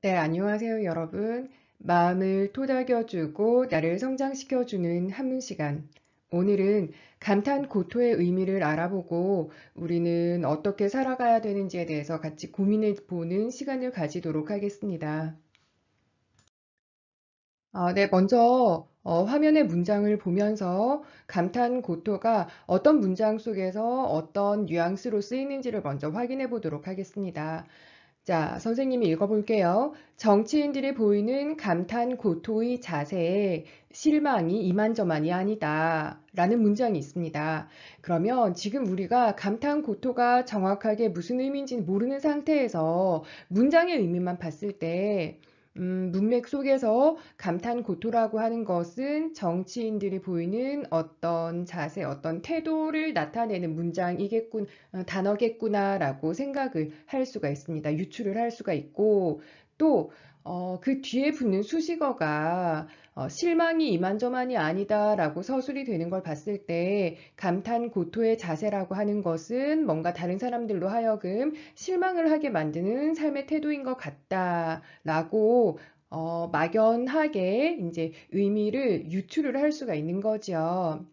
네, 안녕하세요, 여러분. 마음을 토닥여주고 나를 성장시켜주는 한문 시간. 오늘은 감탄 고토의 의미를 알아보고 우리는 어떻게 살아가야 되는지에 대해서 같이 고민해 보는 시간을 가지도록 하겠습니다. 네, 먼저 화면의 문장을 보면서 감탄 고토가 어떤 문장 속에서 어떤 뉘앙스로 쓰이는지를 먼저 확인해 보도록 하겠습니다. 자, 선생님이 읽어볼게요. 정치인들이 보이는 감탄 고토의 자세에 실망이 이만저만이 아니다. 라는 문장이 있습니다. 그러면 지금 우리가 감탄 고토가 정확하게 무슨 의미인지 모르는 상태에서 문장의 의미만 봤을 때 문맥 속에서 감탄 고토라고 하는 것은 정치인들이 보이는 어떤 자세, 어떤 태도를 나타내는 문장이겠군, 단어겠구나라고 생각을 할 수가 있습니다. 유추를 할 수가 있고, 또, 그 뒤에 붙는 수식어가 실망이 이만저만이 아니다라고 서술이 되는 걸 봤을 때 감탄 고토의 자세라고 하는 것은 뭔가 다른 사람들로 하여금 실망을 하게 만드는 삶의 태도인 것 같다라고 막연하게 이제 의미를 유추를 할 수가 있는 거죠.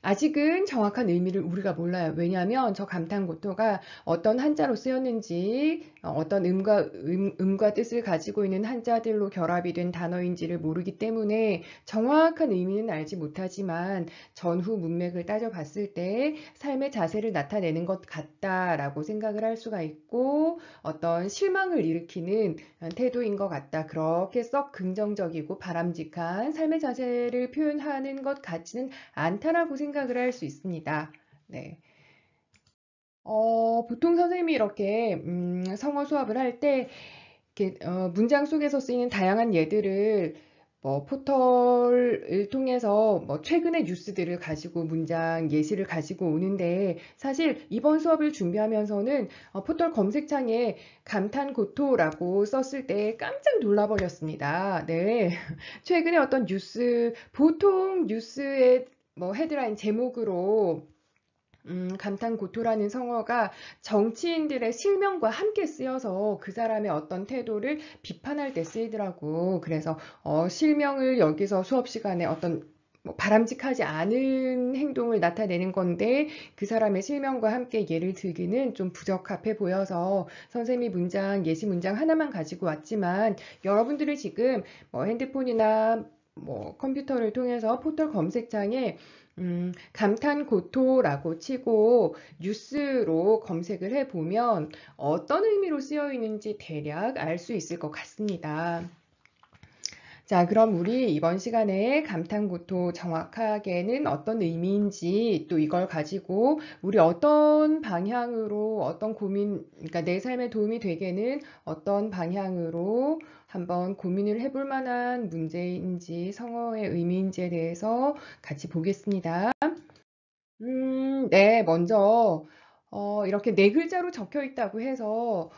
아직은 정확한 의미를 우리가 몰라요. 왜냐하면 저 감탄고토가 어떤 한자로 쓰였는지, 어떤 음과 뜻을 가지고 있는 한자들로 결합이 된 단어인지를 모르기 때문에 정확한 의미는 알지 못하지만 전후 문맥을 따져봤을 때 삶의 자세를 나타내는 것 같다라고 생각을 할 수가 있고 어떤 실망을 일으키는 태도인 것 같다. 그렇게 썩 긍정적이고 바람직한 삶의 자세를 표현하는 것 같지는 않다라고 생각을 할 수 있습니다. 네. 보통 선생님이 이렇게 성어 수업을 할 때 문장 속에서 쓰이는 다양한 예들을 뭐 포털을 통해서 뭐 최근의 뉴스들을 가지고 문장 예시를 가지고 오는데 사실 이번 수업을 준비하면서는 포털 검색창에 감탄고토라고 썼을 때 깜짝 놀라버렸습니다. 네. 최근에 어떤 뉴스, 보통 뉴스의 뭐 헤드라인 제목으로 감탄고토라는 성어가 정치인들의 실명과 함께 쓰여서 그 사람의 어떤 태도를 비판할 때 쓰이더라고. 그래서 실명을 여기서 수업 시간에 어떤 뭐 바람직하지 않은 행동을 나타내는 건데 그 사람의 실명과 함께 예를 들기는 좀 부적합해 보여서 선생님이 예시 문장 하나만 가지고 왔지만 여러분들이 지금 뭐 핸드폰이나 뭐 컴퓨터를 통해서 포털 검색창에 감탄고토라고 치고 뉴스로 검색을 해보면 어떤 의미로 쓰여 있는지 대략 알 수 있을 것 같습니다. 자, 그럼 우리 이번 시간에 감탄고토 정확하게는 어떤 의미인지 또 이걸 가지고 우리 어떤 방향으로 어떤 그러니까 내 삶에 도움이 되게는 어떤 방향으로 한번 고민을 해볼 만한 문제인지 성어의 의미인지에 대해서 같이 보겠습니다. 네, 먼저, 이렇게 네 글자로 적혀 있다고 해서,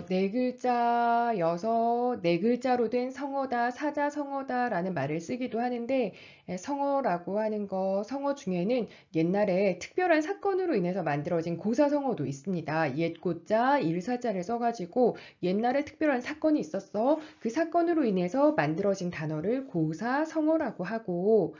네 글자여서 네 글자로 된 성어다, 사자성어다라는 말을 쓰기도 하는데, 성어라고 하는 성어 중에는 옛날에 특별한 사건으로 인해서 만들어진 고사성어도 있습니다. 옛고자, 일사자를 써가지고 옛날에 특별한 사건이 있었어. 그 사건으로 인해서 만들어진 단어를 고사성어라고 하고,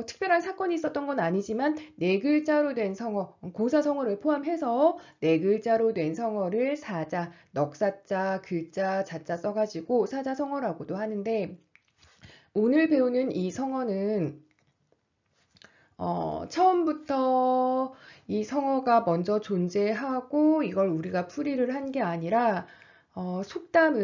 특별한 사건이 있었던 건 아니지만 네 글자로 된 성어, 고사성어를 포함해서 네 글자로 된 성어를 사자, 넉사자, 글자, 자자 써가지고 사자성어라고도 하는데 오늘 배우는 이 성어는 처음부터 이 성어가 먼저 존재하고 이걸 우리가 풀이를 한 게 아니라 속담,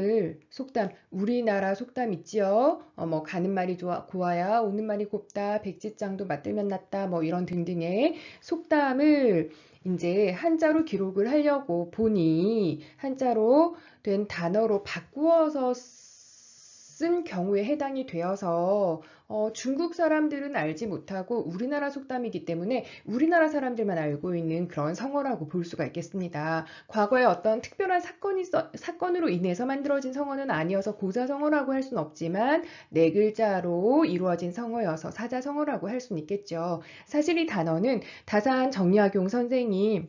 우리나라 속담 있지요? 뭐, 가는 말이 고와야 오는 말이 곱다, 백지장도 맞들면 낫다, 뭐, 이런 등등의 속담을 이제 한자로 기록을 하려고 보니 한자로 된 단어로 바꾸어서 쓴 경우에 해당이 되어서 중국 사람들은 알지 못하고 우리나라 속담이기 때문에 우리나라 사람들만 알고 있는 그런 성어라고 볼 수가 있겠습니다. 과거에 어떤 특별한 사건으로 인해서 만들어진 성어는 아니어서 고사성어라고 할 수는 없지만 네 글자로 이루어진 성어여서 사자성어라고 할 수는 있겠죠. 사실 이 단어는 다산 정약용 선생이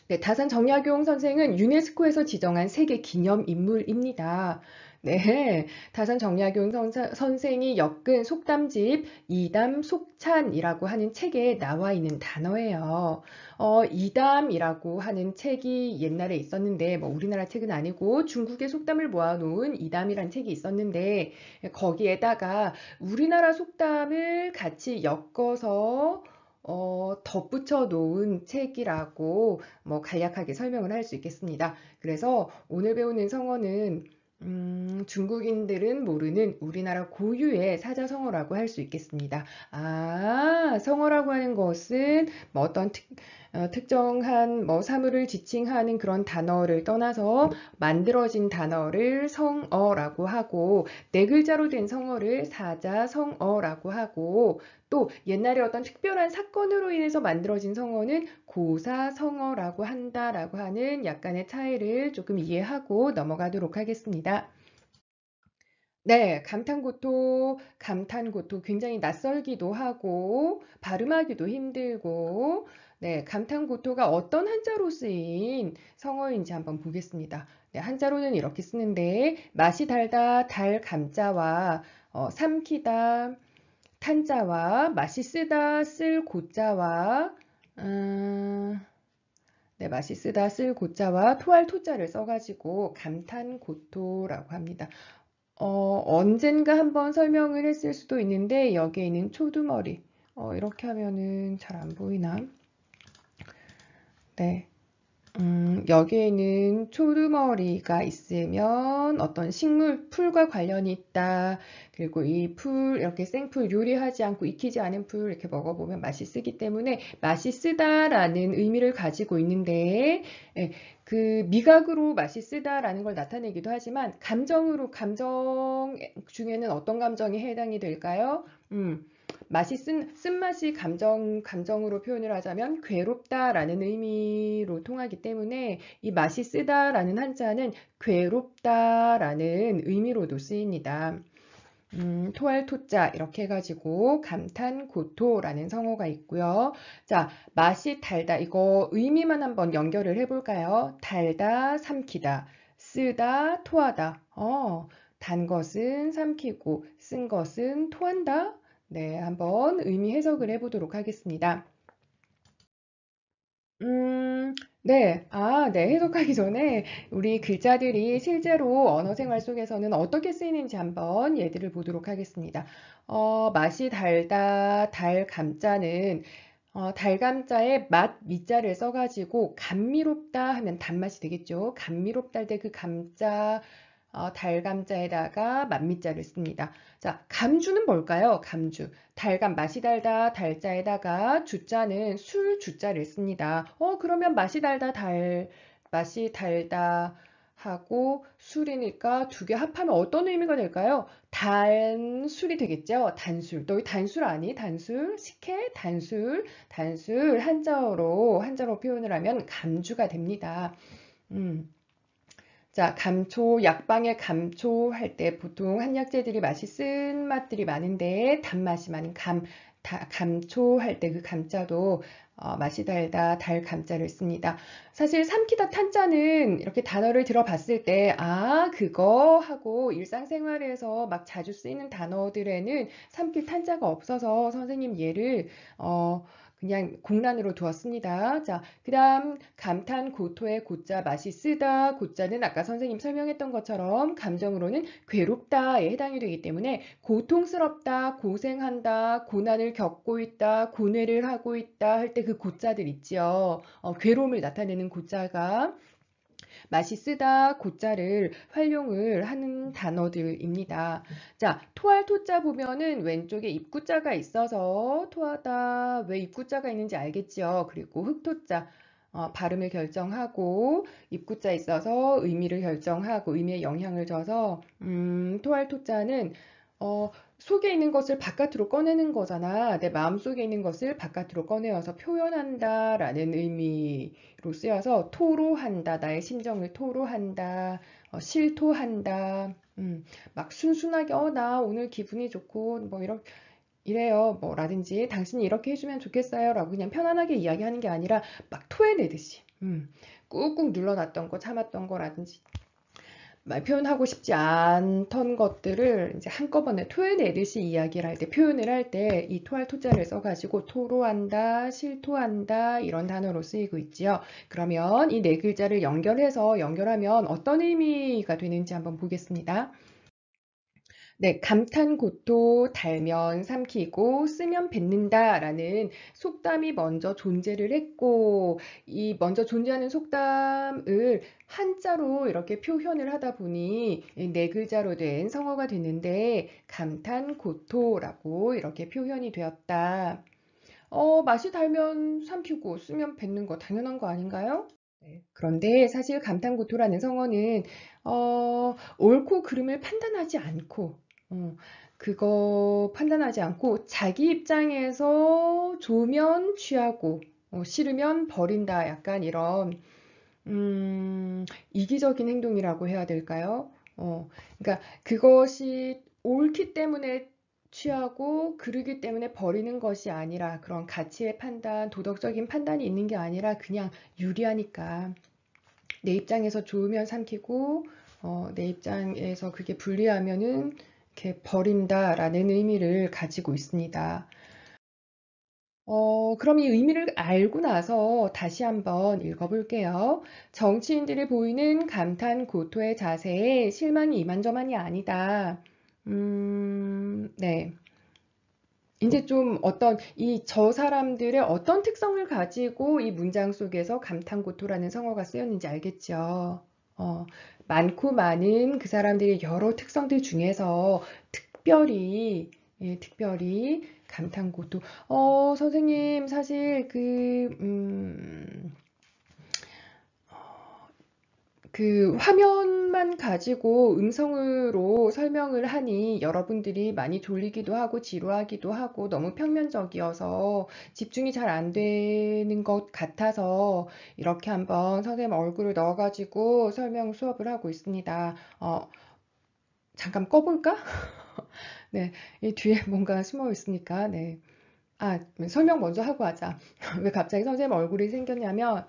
네, 다산 정약용 선생은 유네스코에서 지정한 세계 기념인물입니다. 네, 다산 정약용 선생이 엮은 속담집 이담 속찬이라고 하는 책에 나와 있는 단어예요. 이담이라고 하는 책이 옛날에 있었는데, 뭐 우리나라 책은 아니고 중국의 속담을 모아놓은 이담이란 책이 있었는데, 거기에다가 우리나라 속담을 같이 엮어서 덧붙여 놓은 책이라고 뭐 간략하게 설명을 할 수 있겠습니다. 그래서 오늘 배우는 성어는 중국인들은 모르는 우리나라 고유의 사자성어라고 할 수 있겠습니다. 아, 성어라고 하는 것은 뭐 어떤 특정한 뭐 사물을 지칭하는 그런 단어를 떠나서 만들어진 단어를 성어라고 하고 네 글자로 된 성어를 사자성어라고 하고 또 옛날에 어떤 특별한 사건으로 인해서 만들어진 성어는 고사성어라고 한다라고 하는 약간의 차이를 조금 이해하고 넘어가도록 하겠습니다. 네, 감탄고토 굉장히 낯설기도 하고 발음하기도 힘들고 네, 감탄고토가 어떤 한자로 쓰인 성어인지 한번 보겠습니다. 네, 한자로는 이렇게 쓰는데 맛이 달다 달 감자와 삼키다 탄자와 맛이 쓰다 쓸 고자와 네, 맛이 쓰다 쓸 고자와 토할 토자를 써가지고 감탄고토라고 합니다. 언젠가 한번 설명을 했을 수도 있는데 여기에 있는 초두머리 이렇게 하면은 잘 안 보이나? 네. 여기에는 초르머리가 있으면 어떤 식물, 풀과 관련이 있다. 그리고 이 풀, 이렇게 생풀, 요리하지 않고 익히지 않은 풀 이렇게 먹어보면 맛이 쓰기 때문에 맛이 쓰다라는 의미를 가지고 있는데, 예, 그 미각으로 맛이 쓰다라는 걸 나타내기도 하지만, 감정 중에는 어떤 감정이 해당이 될까요? 맛이 쓴맛이 감정으로 표현을 하자면 괴롭다라는 의미로 통하기 때문에 이 맛이 쓰다라는 한자는 괴롭다라는 의미로도 쓰입니다. 토할 토자 이렇게 해가지고 감탄고토라는 성어가 있고요. 자, 맛이 달다 이거 의미만 한번 연결을 해볼까요? 달다, 삼키다, 쓰다, 토하다. 단 것은 삼키고 쓴 것은 토한다. 네, 한번 의미 해석을 해보도록 하겠습니다. 네. 네. 해석하기 전에 우리 글자들이 실제로 언어 생활 속에서는 어떻게 쓰이는지 한번 예들을 보도록 하겠습니다. 맛이 달다, 달 감자는 달감자에 맛 미자를 써가지고 감미롭다 하면 단맛이 되겠죠. 감미롭다 할 때 그 감자 달감자에다가 만미자를 씁니다. 자, 감주는 뭘까요? 감주. 달감, 맛이 달다, 달자에다가 주자는 술 주자를 씁니다. 그러면 맛이 달다 하고 술이니까 두 개 합하면 어떤 의미가 될까요? 단술이 되겠죠? 단술. 너희 단술 아니? 단술? 식혜? 단술. 한자어로 표현을 하면 감주가 됩니다. 음. 자, 감초, 약방에 감초 할 때 보통 한약재들이 맛이 쓴 맛들이 많은데 단맛이 많은 감초 할 때 그 감자도 맛이 달다, 달 감자를 씁니다. 사실 삼키다 탄자는 이렇게 단어를 들어봤을 때, 그거 하고 일상생활에서 막 자주 쓰이는 단어들에는 삼킬 탄자가 없어서 선생님 얘를, 그냥 공란으로 두었습니다. 자, 그 다음 감탄 고토의 고자 맛이 쓰다 고자는 아까 선생님 설명했던 것처럼 감정으로는 괴롭다에 해당이 되기 때문에 고통스럽다, 고생한다, 고난을 겪고 있다, 고뇌를 하고 있다 할 때 그 고자들 있지요. 괴로움을 나타내는 고자가 맛이 쓰다 고자를 활용을 하는 단어들입니다. 자, 토할 토자 보면은 왼쪽에 입구자가 있어서 토하다 왜 입구자가 있는지 알겠죠? 그리고 흑토자 발음을 결정하고 입구자 있어서 의미를 결정하고 의미에 영향을 줘서 토할 토자는 어, 속에 있는 것을 바깥으로 꺼내는 거잖아. 내 마음속에 있는 것을 바깥으로 꺼내어서 표현한다라는 의미로 쓰여서 토로한다. 나의 심정을 토로한다. 실토한다. 막 순순하게 나 오늘 기분이 좋고 뭐 이래요. 뭐라든지 당신이 이렇게 해주면 좋겠어요. 라고 그냥 편안하게 이야기하는 게 아니라 막 토해내듯이. 음, 꾹꾹 눌러놨던 거, 참았던 거라든지 말 표현하고 싶지 않던 것들을 이제 한꺼번에 토해내듯이 이야기를 할 때, 표현을 할 때 이 토할 토자를 써가지고 토로한다, 실토한다 이런 단어로 쓰이고 있지요. 그러면 이 네 글자를 연결하면 어떤 의미가 되는지 한번 보겠습니다. 네, 감탄고토, 달면 삼키고, 쓰면 뱉는다라는 속담이 먼저 존재를 했고, 이 먼저 존재하는 속담을 한자로 이렇게 표현을 하다 보니 네 글자로 된 성어가 됐는데, 감탄고토라고 이렇게 표현이 되었다. 맛이 달면 삼키고, 쓰면 뱉는 거 당연한 거 아닌가요? 네, 그런데 사실 감탄고토라는 성어는 옳고 그름을 판단하지 않고 어, 그거 판단하지 않고 자기 입장에서 좋으면 취하고 싫으면 버린다 약간 이런 이기적인 행동이라고 해야 될까요? 그러니까 그것이 옳기 때문에 취하고 그르기 때문에 버리는 것이 아니라 그런 가치의 판단, 도덕적인 판단이 있는 게 아니라 그냥 유리하니까 내 입장에서 좋으면 삼키고 내 입장에서 그게 불리하면은 이렇게 버린다라는 의미를 가지고 있습니다. 그럼 이 의미를 알고 나서 다시 한번 읽어볼게요. 정치인들이 보이는 감탄 고토의 자세에 실망이 이만저만이 아니다. 네. 이제 좀 어떤 저 사람들의 어떤 특성을 가지고 이 문장 속에서 감탄고토라는 성어가 쓰였는지 알겠죠? 어, 많고 많은 그 사람들의 여러 특성들 중에서 특별히, 예, 특별히 감탄고토. 선생님, 사실 그 화면만 가지고 음성으로 설명을 하니 여러분들이 많이 졸리기도 하고 지루하기도 하고 너무 평면적이어서 집중이 잘 안 되는 것 같아서 이렇게 한번 선생님 얼굴을 넣어가지고 설명 수업을 하고 있습니다. 잠깐 꺼볼까? 네, 이 뒤에 뭔가 숨어 있으니까, 네. 아, 설명 먼저 하고 하자. 왜 갑자기 선생님 얼굴이 생겼냐면,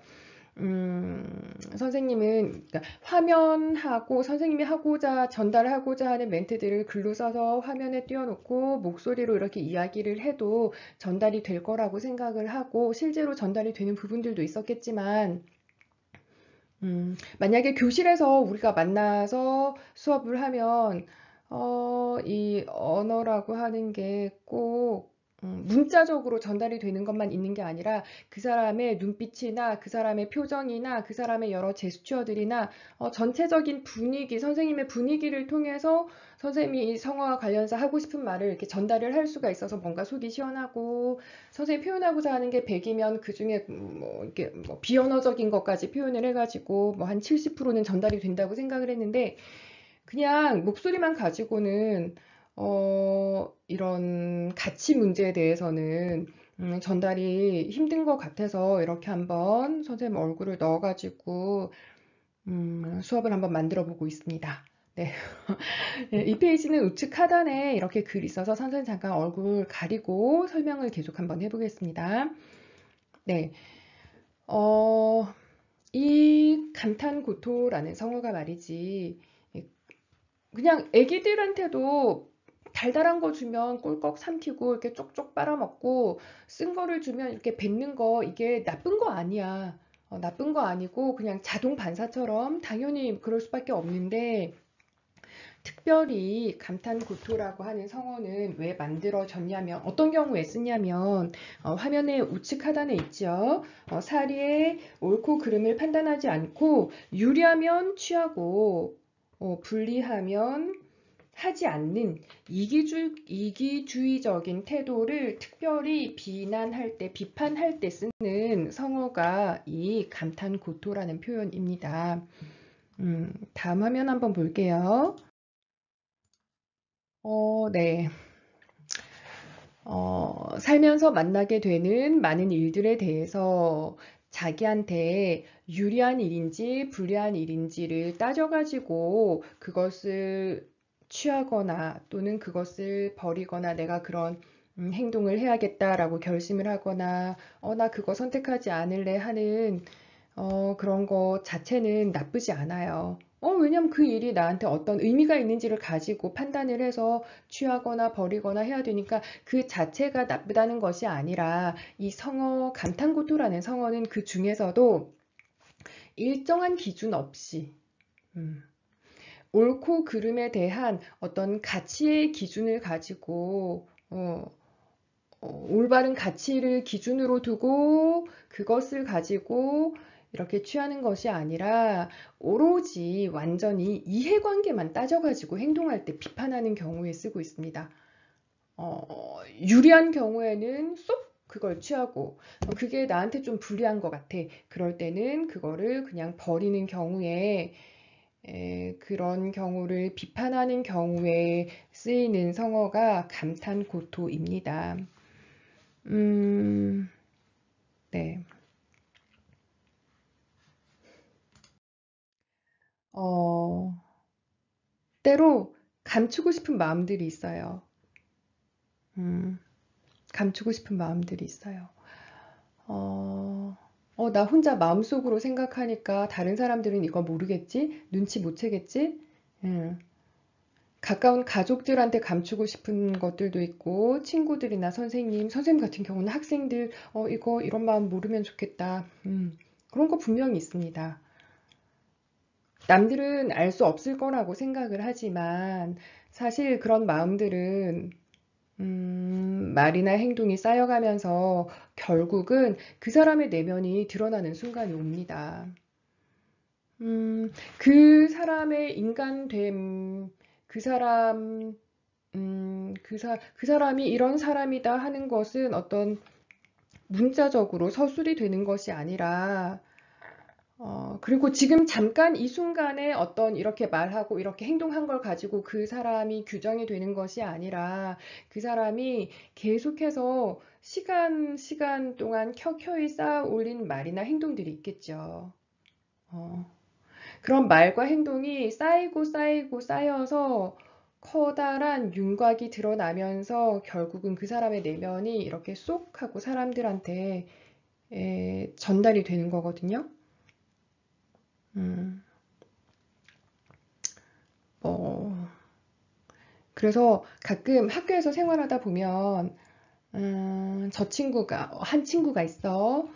선생님은 그러니까 화면하고 선생님이 전달하고자 하는 멘트들을 글로 써서 화면에 띄워놓고 목소리로 이렇게 이야기를 해도 전달이 될 거라고 생각을 하고 실제로 전달이 되는 부분들도 있었겠지만 만약에 교실에서 우리가 만나서 수업을 하면, 이 언어라고 하는 게꼭 문자적으로 전달이 되는 것만 있는 게 아니라 그 사람의 눈빛이나 그 사람의 표정이나 그 사람의 여러 제스처들이나 전체적인 분위기, 선생님의 분위기를 통해서 선생님이 이 성어와 관련해서 하고 싶은 말을 이렇게 전달을 할 수가 있어서 뭔가 속이 시원하고 선생님이 표현하고자 하는 게 100이면 그중에 뭐 이렇게 뭐 비언어적인 것까지 표현을 해가지고 뭐 한 70%는 전달이 된다고 생각을 했는데 그냥 목소리만 가지고는 이런 가치 문제에 대해서는 전달이 힘든 것 같아서 이렇게 한번 선생님 얼굴을 넣어가지고 수업을 한번 만들어 보고 있습니다. 네. 네, 이 페이지는 우측 하단에 이렇게 글 있어서 선생님 잠깐 얼굴 가리고 설명을 계속 한번 해보겠습니다. 네. 어, 이 감탄고토라는 성어가 말이지, 그냥 애기들한테도 달달한 거 주면 꿀꺽 삼키고 이렇게 쪽쪽 빨아먹고 쓴 거를 주면 이렇게 뱉는 거 이게 나쁜 거 아니야. 나쁜 거 아니고 그냥 자동 반사처럼 당연히 그럴 수밖에 없는데 특별히 감탄고토라고 하는 성어는 왜 만들어졌냐면 어떤 경우에 쓰냐면 화면의 우측 하단에 있죠. 사리에 옳고 그름을 판단하지 않고 유리하면 취하고 불리하면 하지 않는 이기주의적인 태도를 특별히 비판할 때 쓰는 성어가 이 감탄고토라는 표현입니다. 다음 화면 한번 볼게요. 네. 살면서 만나게 되는 많은 일들에 대해서 자기한테 유리한 일인지 불리한 일인지를 따져가지고 그것을 취하거나 또는 그것을 버리거나 내가 그런 행동을 해야겠다라고 결심을 하거나 나 그거 선택하지 않을래 하는 그런 거 자체는 나쁘지 않아요. 왜냐면 그 일이 나한테 어떤 의미가 있는지를 가지고 판단을 해서 취하거나 버리거나 해야 되니까 그 자체가 나쁘다는 것이 아니라 이 성어, 감탄고토라는 성어는 그 중에서도 일정한 기준 없이, 음, 옳고 그름에 대한 어떤 가치의 기준을 가지고, 올바른 가치를 기준으로 두고 그것을 가지고 이렇게 취하는 것이 아니라 오로지 완전히 이해관계만 따져가지고 행동할 때 비판하는 경우에 쓰고 있습니다. 유리한 경우에는 쏙 그걸 취하고 그게 나한테 좀 불리한 것 같아. 그럴 때는 그거를 그냥 버리는 경우에 그런 경우를 비판하는 경우에 쓰이는 성어가 감탄고토입니다. 음, 네. 어, 때로 감추고 싶은 마음들이 있어요. 음, 감추고 싶은 마음들이 있어요. 나 혼자 마음속으로 생각하니까 다른 사람들은 이거 모르겠지? 눈치 못 채겠지? 음, 가까운 가족들한테 감추고 싶은 것들도 있고, 친구들이나 선생님 같은 경우는 학생들, 이거 이런 마음 모르면 좋겠다. 그런 거 분명히 있습니다. 남들은 알 수 없을 거라고 생각을 하지만 사실 그런 마음들은 말이나 행동이 쌓여가면서 결국은 그 사람의 내면이 드러나는 순간이 옵니다. 그 사람의 인간됨, 그 사람, 그 사람이 이런 사람이다 하는 것은 어떤 문자적으로 서술이 되는 것이 아니라 그리고 지금 잠깐 이 순간에 어떤 이렇게 말하고 이렇게 행동한 걸 가지고 그 사람이 규정이 되는 것이 아니라 그 사람이 계속해서 시간 동안 켜켜이 쌓아 올린 말이나 행동들이 있겠죠. 어, 그런 말과 행동이 쌓이고 쌓여서 커다란 윤곽이 드러나면서 결국은 그 사람의 내면이 이렇게 쏙 하고 사람들한테 전달이 되는 거거든요. 음. 어, 그래서 가끔 학교에서 생활하다 보면, 한 친구가 있어.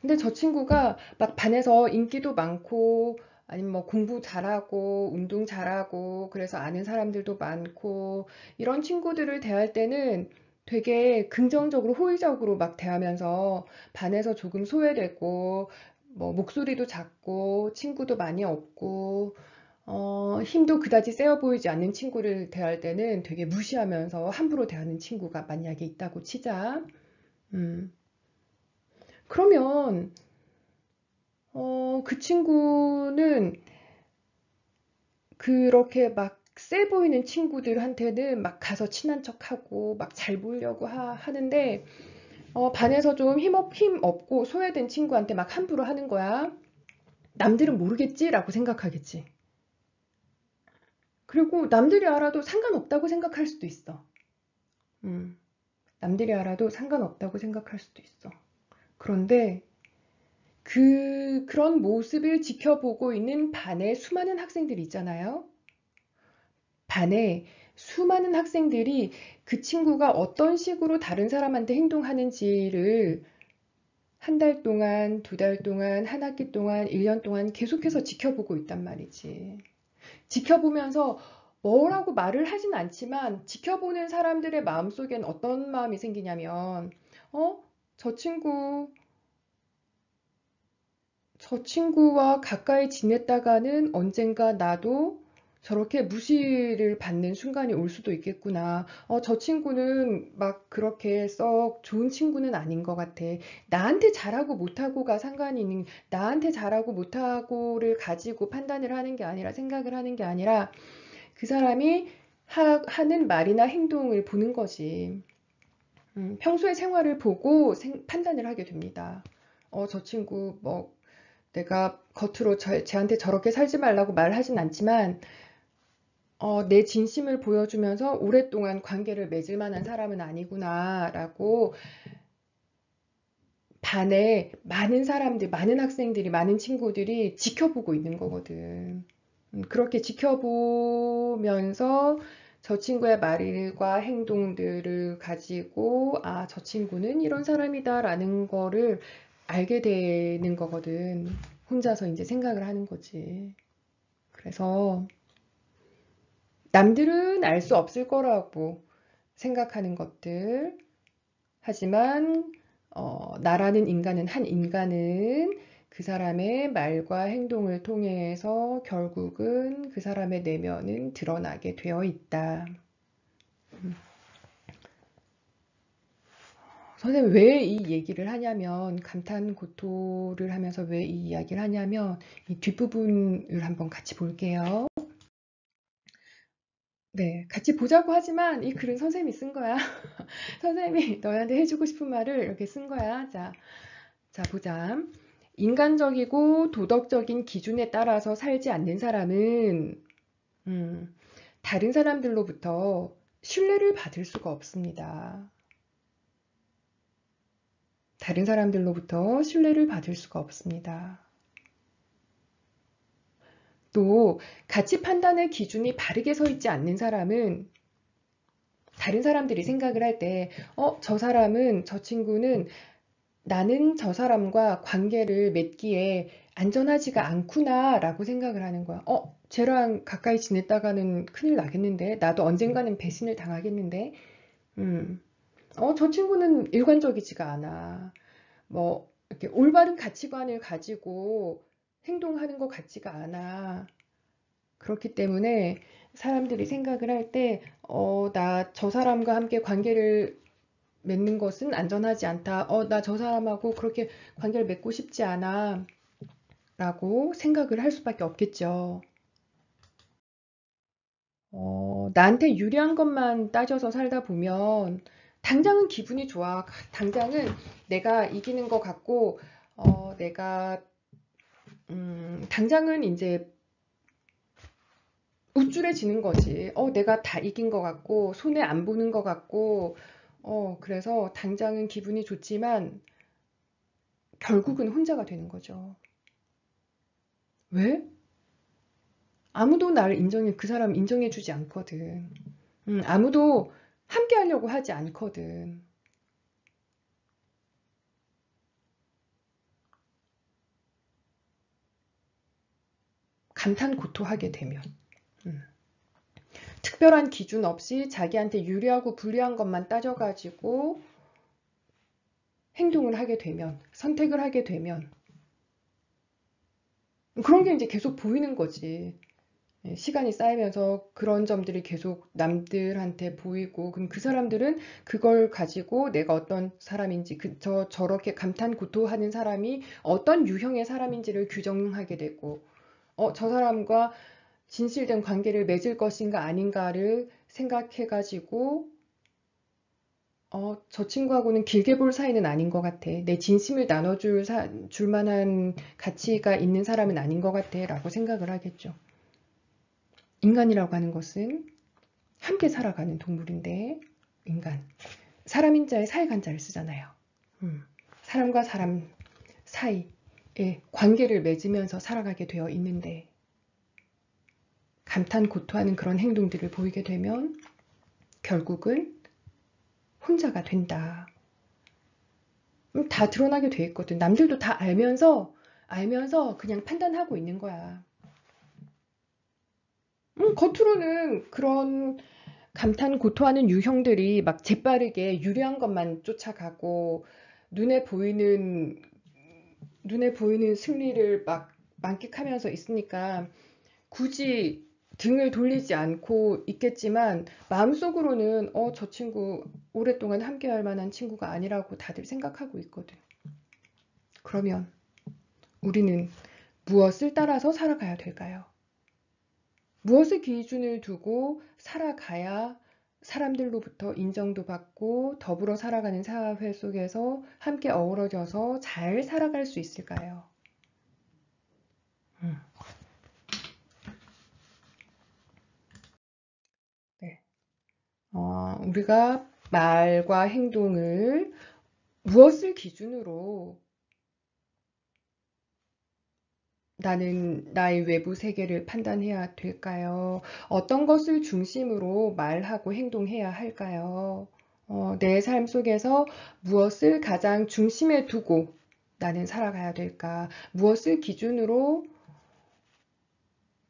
근데 저 친구가 막 반에서 인기도 많고, 아니면 뭐 공부 잘하고, 운동 잘하고, 그래서 아는 사람들도 많고, 이런 친구들을 대할 때는 되게 긍정적으로, 호의적으로 막 대하면서 반에서 조금 소외되고, 뭐 목소리도 작고, 친구도 많이 없고, 힘도 그다지 세어 보이지 않는 친구를 대할 때는 되게 무시하면서 함부로 대하는 친구가 만약에 있다고 치자. 음, 그러면, 그 친구는 그렇게 막 세 보이는 친구들한테는 막 가서 친한 척하고 막 잘 보이려고 하는데, 반에서 좀 힘 없고 소외된 친구한테 막 함부로 하는 거야. 남들은 모르겠지라고 생각하겠지. 그리고 남들이 알아도 상관없다고 생각할 수도 있어. 음. 남들이 알아도 상관없다고 생각할 수도 있어. 그런데 그런 모습을 지켜보고 있는 반의 수많은 학생들이 있잖아요. 반에 수많은 학생들이 그 친구가 어떤 식으로 다른 사람한테 행동하는지를 한 달 동안, 두 달 동안, 한 학기 동안, 1년 동안 계속해서 지켜보고 있단 말이지. 지켜보면서 뭐라고 말을 하진 않지만 지켜보는 사람들의 마음속엔 어떤 마음이 생기냐면, 어? 저 친구, 저 친구와 가까이 지냈다가는 언젠가 나도 저렇게 무시를 받는 순간이 올 수도 있겠구나. 저 친구는 막 그렇게 썩 좋은 친구는 아닌 것 같아. 나한테 잘하고 못하고가 상관이 있는, 나한테 잘하고 못하고를 가지고 판단을 하는 게 아니라, 생각을 하는 게 아니라, 그 사람이 하는 말이나 행동을 보는 거지. 평소의 생활을 보고 판단을 하게 됩니다. 저 친구, 뭐, 내가 겉으로 쟤한테 저렇게 살지 말라고 말하진 않지만, 내 진심을 보여주면서 오랫동안 관계를 맺을 만한 사람은 아니구나라고 반에 많은 사람들, 많은 학생들이, 많은 친구들이 지켜보고 있는 거거든. 그렇게 지켜보면서 저 친구의 말과 행동들을 가지고, 아, 저 친구는 이런 사람이다라는 거를 알게 되는 거거든. 혼자서 이제 생각을 하는 거지. 그래서 남들은 알 수 없을 거라고 생각하는 것들. 하지만 나라는 인간은 한 인간은 그 사람의 말과 행동을 통해서 결국은 그 사람의 내면은 드러나게 되어 있다. 선생님 왜 이 얘기를 하냐면 감탄고토를 하면서 왜 이 이야기를 하냐면 이 뒷부분을 한번 같이 볼게요. 네, 같이 보자고 하지만 이 글은 선생님이 쓴 거야. 선생님이 너희한테 해주고 싶은 말을 이렇게 쓴 거야. 자, 보자. 인간적이고 도덕적인 기준에 따라서 살지 않는 사람은 다른 사람들로부터 신뢰를 받을 수가 없습니다. 다른 사람들로부터 신뢰를 받을 수가 없습니다. 또 가치 판단의 기준이 바르게 서 있지 않는 사람은 다른 사람들이 생각을 할 때, 저 사람은, 저 친구는 나는 저 사람과 관계를 맺기에 안전하지가 않구나 라고 생각을 하는 거야. 쟤랑 가까이 지냈다가는 큰일 나겠는데? 나도 언젠가는 배신을 당하겠는데? 음. 저 친구는 일관적이지가 않아. 뭐, 이렇게 올바른 가치관을 가지고 행동하는 것 같지가 않아. 그렇기 때문에 사람들이 생각을 할 때, 나 저 사람과 함께 관계를 맺는 것은 안전하지 않다. 나 저 사람하고 그렇게 관계를 맺고 싶지 않아. 라고 생각을 할 수밖에 없겠죠. 나한테 유리한 것만 따져서 살다 보면 당장은 기분이 좋아. 당장은 내가 이기는 것 같고, 내가, 당장은 이제 우쭐해지는 거지. 내가 다 이긴 것 같고, 손해 안 보는 것 같고, 그래서 당장은 기분이 좋지만 결국은 혼자가 되는 거죠. 왜? 아무도 나를 그 사람 인정해주지 않거든. 아무도 함께 하려고 하지 않거든. 감탄고토하게 되면. 음. 특별한 기준 없이 자기한테 유리하고 불리한 것만 따져가지고 행동을 하게 되면, 선택을 하게 되면, 그런 게 이제 계속 보이는 거지. 시간이 쌓이면서 그런 점들이 계속 남들한테 보이고, 그럼 그 사람들은 그걸 가지고 내가 어떤 사람인지, 저렇게 감탄고토하는 사람이 어떤 유형의 사람인지를 규정하게 되고, 저 사람과 진실된 관계를 맺을 것인가 아닌가를 생각해가지고, 저 친구하고는 길게 볼 사이는 아닌 것 같아. 내 진심을 줄 만한 가치가 있는 사람은 아닌 것 같아. 라고 생각을 하겠죠. 인간이라고 하는 것은 함께 살아가는 동물인데, 인간. 사람인자에 사회간자를 쓰잖아요. 사람과 사람 사이에 관계를 맺으면서 살아가게 되어 있는데, 감탄고토하는 그런 행동들을 보이게 되면 결국은 혼자가 된다. 다 드러나게 돼 있거든. 남들도 다 알면서 그냥 판단하고 있는 거야. 겉으로는 그런 감탄고토하는 유형들이 막 재빠르게 유리한 것만 쫓아가고 눈에 보이는 눈에 보이는 승리를 막 만끽하면서 있으니까 굳이 등을 돌리지 않고 있겠지만 마음속으로는 저 친구 오랫동안 함께 할 만한 친구가 아니라고 다들 생각하고 있거든. 그러면 우리는 무엇을 따라서 살아가야 될까요? 무엇을 기준을 두고 살아가야 사람들로부터 인정도 받고 더불어 살아가는 사회 속에서 함께 어우러져서 잘 살아갈 수 있을까요? 음, 네. 우리가 말과 행동을 무엇을 기준으로 나는 나의 외부 세계를 판단해야 될까요? 어떤 것을 중심으로 말하고 행동해야 할까요? 내 삶 속에서 무엇을 가장 중심에 두고 나는 살아가야 될까? 무엇을 기준으로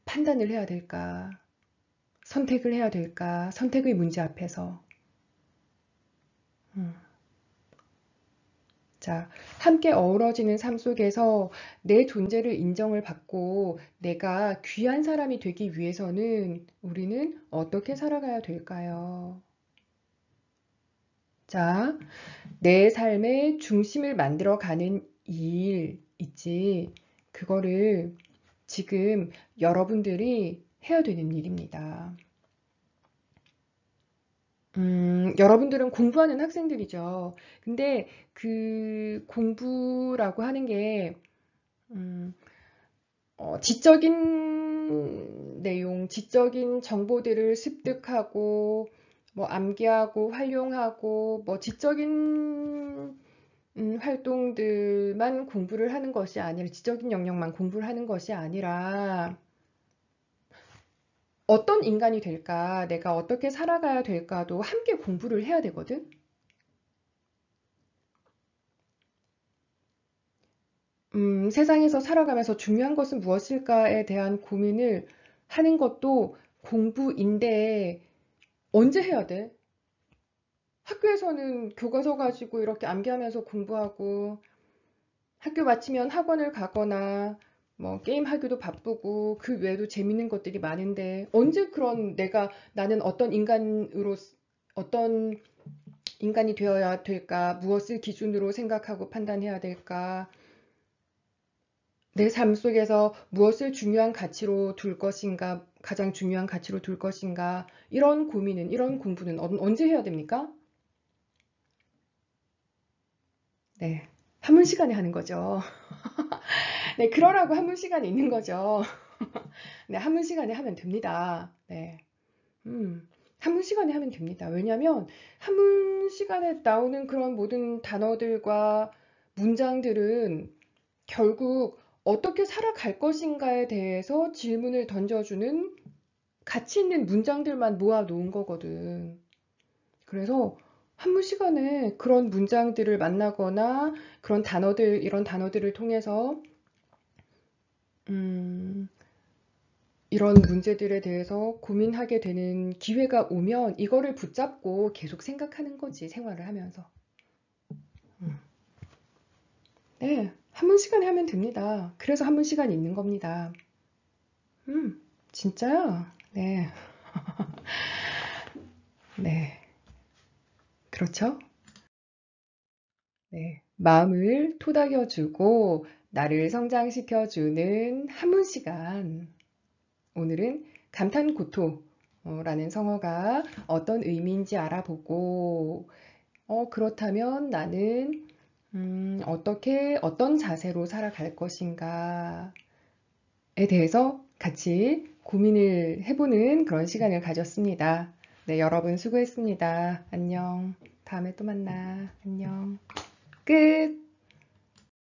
판단을 해야 될까? 선택을 해야 될까? 선택의 문제 앞에서. 음. 자, 함께 어우러지는 삶 속에서 내 존재를 인정을 받고 내가 귀한 사람이 되기 위해서는 우리는 어떻게 살아가야 될까요? 자, 내 삶의 중심을 만들어가는 일 있지. 그거를 지금 여러분들이 해야 되는 일입니다. 여러분들은 공부하는 학생들이죠. 근데 그 공부라고 하는 게, 음, 지적인 내용, 지적인 정보들을 습득하고, 뭐 암기하고, 활용하고, 뭐 지적인 활동들만 공부를 하는 것이 아니라, 지적인 영역만 공부를 하는 것이 아니라, 어떤 인간이 될까, 내가 어떻게 살아가야 될까도 함께 공부를 해야 되거든. 세상에서 살아가면서 중요한 것은 무엇일까에 대한 고민을 하는 것도 공부인데 언제 해야 돼? 학교에서는 교과서 가지고 이렇게 암기하면서 공부하고 학교 마치면 학원을 가거나 뭐 게임하기도 바쁘고 그 외에도 재밌는 것들이 많은데 언제 그런 나는 어떤 인간이 되어야 될까? 무엇을 기준으로 생각하고 판단해야 될까? 내 삶 속에서 무엇을 중요한 가치로 둘 것인가, 가장 중요한 가치로 둘 것인가, 이런 공부는 언제 해야 됩니까? 네. 한문 시간에 하는 거죠. 네, 그러라고 한문 시간에 있는 거죠. 네, 한문 시간에 하면 됩니다. 네. 한문 시간에 하면 됩니다. 왜냐하면 한문 시간에 나오는 그런 모든 단어들과 문장들은 결국 어떻게 살아갈 것인가에 대해서 질문을 던져주는 가치 있는 문장들만 모아 놓은 거거든. 그래서 한문 시간에 그런 문장들을 만나거나 이런 단어들을 통해서, 음, 이런 문제들에 대해서 고민하게 되는 기회가 오면 이거를 붙잡고 계속 생각하는 거지, 생활을 하면서. 음. 네, 한문 시간에 하면 됩니다. 그래서 한문 시간이 있는 겁니다. 진짜요? 네, 네. 그렇죠? 네. 마음을 토닥여주고 나를 성장시켜주는 한문 시간. 오늘은 감탄고토라는 성어가 어떤 의미인지 알아보고, 그렇다면 나는 어떤 자세로 살아갈 것인가에 대해서 같이 고민을 해보는 그런 시간을 가졌습니다. 네, 여러분 수고했습니다. 안녕. 다음에 또 만나. 안녕. 끝.